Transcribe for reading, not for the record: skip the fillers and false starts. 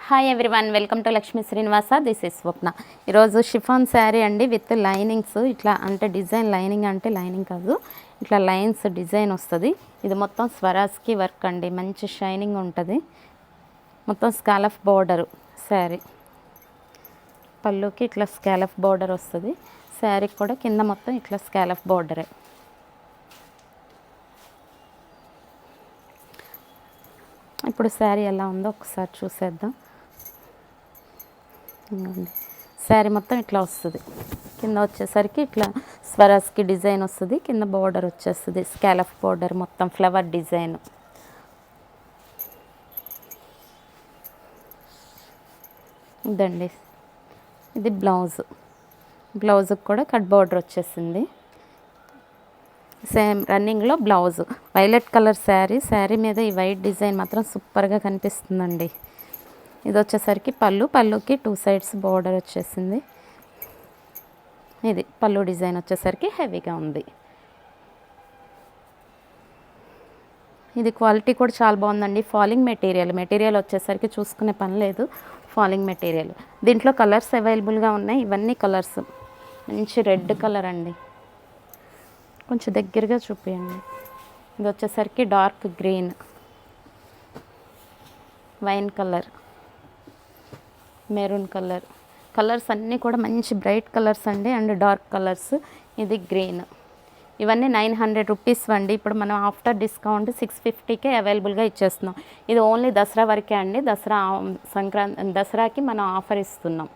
Hi everyone, welcome to Lakshmi Srinivasa. This is Swapna. ఈరోజు chiffon sari అండి with linings. ఇట్లా అంటే డిజైన్ లైనింగ్ అంటే లైనింగ్ కాదు, ఇట్లా లైన్స్ డిజైన్ వస్తుంది. ఇది మొత్తం స్వరాజ్కి వర్క్ అండి, మంచి షైనింగ్ ఉంటుంది. మొత్తం స్కాలఫ్ బోర్డరు శారీ. పళ్ళుకి ఇట్లా స్కాలఫ్ బోర్డర్ వస్తుంది. శారీకి కూడా కింద మొత్తం ఇట్లా స్కాలఫ్ బోర్డరే. ఇప్పుడు శారీ ఎలా ఉందో ఒకసారి చూసేద్దాం. శారీ మొత్తం ఇట్లా వస్తుంది. కింద వచ్చేసరికి ఇట్లా స్వరాజ్కి డిజైన్ వస్తుంది. కింద బోర్డర్ వచ్చేస్తుంది స్కాలఫ్ బోర్డర్, మొత్తం ఫ్లవర్ డిజైన్. ఇదండి, ఇది బ్లౌజ్. బ్లౌజ్కి కూడా కట్ బోర్డర్ వచ్చేసింది. సేమ్ రన్నింగ్లో blouse. Violet colour sari. Sari మీద ఈ వైట్ డిజైన్ మాత్రం సూపర్గా కనిపిస్తుందండి. ఇది వచ్చేసరికి పళ్ళుకి 2 సైడ్స్ బోర్డర్ వచ్చేసింది. ఇది పళ్ళు డిజైన్ వచ్చేసరికి హెవీగా ఉంది. ఇది క్వాలిటీ కూడా చాలా బాగుందండి. ఫాలింగ్ మెటీరియల్ వచ్చేసరికి చూసుకునే పని లేదు. Falling material. దీంట్లో కలర్స్ అవైలబుల్గా ఉన్నాయి. ఇవన్నీ కలర్స్. మంచి రెడ్ కలర్ అండి, కొంచెం దగ్గరగా చూపించండి. ఇది వచ్చేసరికి dark green, wine colour, maroon colour. Colours అన్నీ కూడా మంచి బ్రైట్ కలర్స్ అండి, అండ్ డార్క్ కలర్స్. ఇది గ్రీన్. ఇవన్నీ 900 రూపీస్ అండి. ఇప్పుడు మనం ఆఫ్టర్ డిస్కౌంట్ 650కే అవైలబుల్గా ఇచ్చేస్తున్నాం. ఇది ఓన్లీ దసరా వరకే అండి. దసరాకి మనం ఆఫర్ ఇస్తున్నాం.